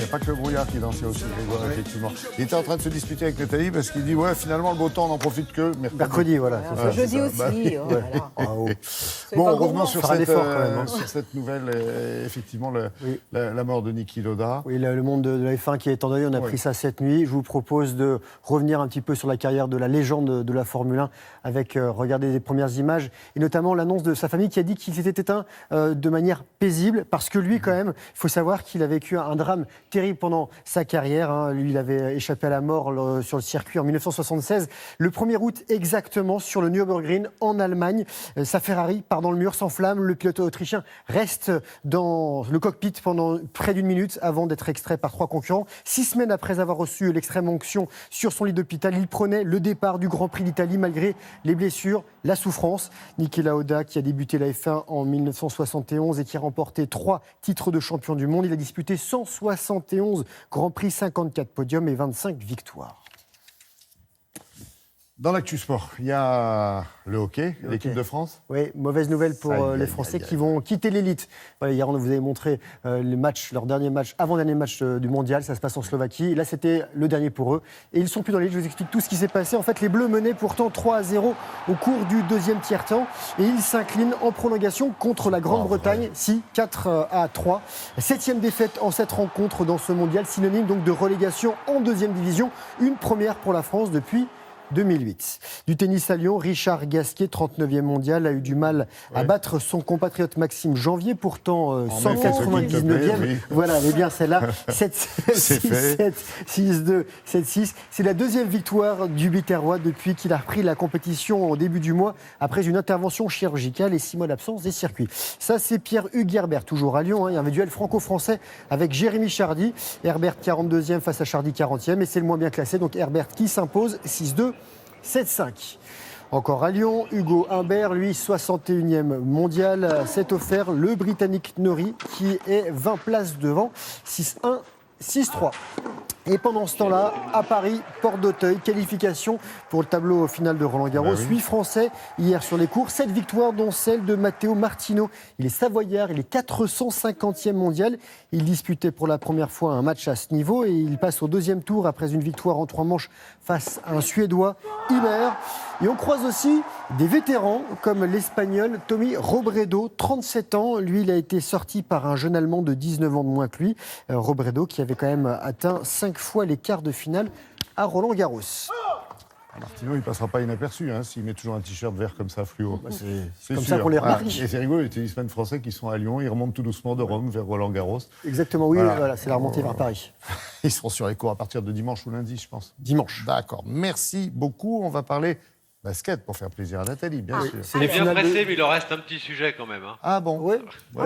n'y a pas que le brouillard qui dansait aussi, Grégoire, effectivement. Il était en train de se disputer avec Nathalie parce qu'il dit ouais, finalement, le beau temps, on n'en profite que mercredi, voilà. Voilà, jeudi aussi. Bah, oui. Voilà. Bon, revenons sur hein. cette nouvelle, effectivement, la mort de Niki Lauda. Oui, le monde de la F1 qui est en deuil, on a pris ça cette nuit. Je vous propose de revenir un petit peu sur la carrière de la légende de la Formule 1 avec, regardez les premières images, et notamment l'annonce de sa famille qui a dit qu'il s'était éteint de manière paisible, parce que lui, quand même, il faut savoir qu'il a vécu un drame terrible pendant sa carrière. Hein. Lui, il avait échappé à la mort sur le circuit en 1976, le 1er août exactement, sur le Nürburgring en Allemagne. Sa Ferrari part dans le mur, s'enflamme. Le pilote autrichien reste dans le cockpit pendant près d'une minute avant d'être extrait par 3 concurrents. 6 semaines après avoir reçu l'extrême onction sur son lit d'hôpital, il prenait le départ du Grand Prix d'Italie malgré les blessures, la souffrance. Niki Lauda, qui a débuté la F1 en 1971 et qui a remporté 3 titres de champion du monde. Il a disputé 171 Grands Prix, 54 podiums et 25 victoires. Dans l'actu sport, il y a le hockey, l'équipe de France. Oui, mauvaise nouvelle pour les Français qui vont quitter l'élite. Voilà, hier, on vous avait montré leur dernier match, avant-dernier match du mondial. Ça se passe en Slovaquie. Et là, c'était le dernier pour eux. Et ils ne sont plus dans l'élite. Je vous explique tout ce qui s'est passé. En fait, les Bleus menaient pourtant 3-0 au cours du deuxième tiers-temps. Et ils s'inclinent en prolongation contre la Grande-Bretagne. 4-3. 7e défaite en cette rencontre dans ce mondial. Synonyme donc de relégation en deuxième division. Une première pour la France depuis 2008. Du tennis à Lyon, Richard Gasquet, 39e mondial, a eu du mal à battre son compatriote Maxime Janvier, pourtant 199e. Oui. Voilà, mais bien celle-là, 7-6-7, 6-2, 7-6. C'est la deuxième victoire du Biterrois depuis qu'il a repris la compétition au début du mois, après une intervention chirurgicale et 6 mois d'absence des circuits. Ça, c'est Pierre-Hugues Herbert, toujours à Lyon. Il y a un duel franco-français avec Jérémy Chardy. Herbert 42e face à Chardy 40e, et c'est le moins bien classé. Donc Herbert qui s'impose 6-2. 7-5. Encore à Lyon, Hugo Humbert, lui, 61e mondial, s'est offert le Britannique Norrie qui est 20 places devant, 6-1, 6-3. Et pendant ce temps-là, à Paris, porte d'Auteuil, qualification pour le tableau final de Roland-Garros. 8 Français hier sur les cours, 7 victoires dont celle de Matteo Martino. Il est savoyard, il est 450e mondial. Il disputait pour la première fois un match à ce niveau et il passe au deuxième tour après une victoire en 3 manches face à un Suédois, Ymer. Et on croise aussi des vétérans comme l'Espagnol Tommy Robredo, 37 ans. Lui, il a été sorti par un jeune Allemand de 19 ans de moins que lui. Robredo qui avait quand même atteint 5 fois les quarts de finale à Roland-Garros. Martino, il ne passera pas inaperçu s'il met toujours un t-shirt vert comme ça, fluo. C'est comme ça qu'on les remarque. Et c'est rigolo, les tennismen français qui sont à Lyon, ils remontent tout doucement de Rome vers Roland-Garros. Exactement, oui, voilà, c'est la remontée vers Paris. Ils seront sur les cours à partir de dimanche ou lundi, je pense. Dimanche. D'accord, merci beaucoup. On va parler basket pour faire plaisir à Nathalie, bien sûr. Il est bien pressé, mais il en reste un petit sujet quand même. Ah bon? Oui,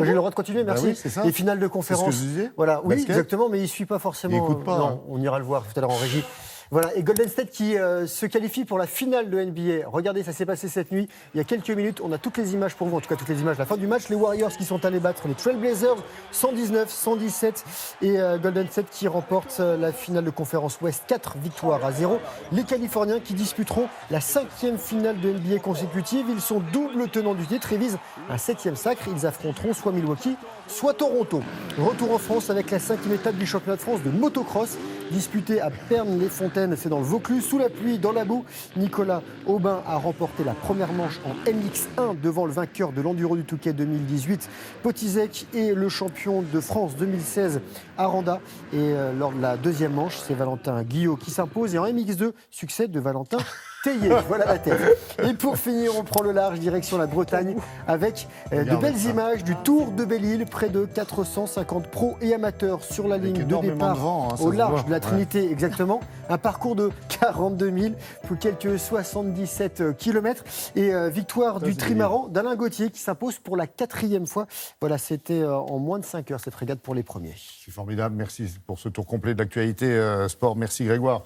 j'ai le droit de continuer, merci. Oui, c'est ça. Les finales de conférence. C'est ce que je disais. Voilà, oui, Basket. exactement, mais il ne suit pas forcément. Il écoute pas. Non, on ira le voir tout à l'heure en régie. Voilà, et Golden State qui se qualifie pour la finale de NBA. Regardez, ça s'est passé cette nuit. Il y a quelques minutes, on a toutes les images pour vous, en tout cas toutes les images. La fin du match, les Warriors qui sont allés battre les Trailblazers 119-117 et Golden State qui remporte la finale de conférence Ouest 4-0. Les Californiens qui disputeront la 5e finale de NBA consécutive. Ils sont double tenants du titre et visent un 7e sacre. Ils affronteront soit Milwaukee, soit Toronto. Retour en France avec la 5e étape du championnat de France de motocross disputée à Pernes-les-Fontaines, c'est dans le Vaucluse, sous la pluie, dans la boue. Nicolas Aubin a remporté la première manche en MX1 devant le vainqueur de l'Enduro du Touquet 2018, Potizek, et le champion de France 2016, Aranda. Et lors de la deuxième manche, c'est Valentin Guillot qui s'impose. Et en MX2, succès de Valentin Théier. Voilà la tête. Et pour finir, on prend le large, direction la Bretagne, avec de belles images du Tour de Belle-Île. Près de 450 pros et amateurs sur la ligne de départ au large de la Trinité, exactement. Un parcours de 42 000 pour quelques 77 km. Et victoire du trimaran d'Alain Gauthier qui s'impose pour la 4e fois. Voilà, c'était en moins de 5 heures cette régate pour les premiers. C'est formidable, merci pour ce tour complet de l'actualité sport. Merci Grégoire.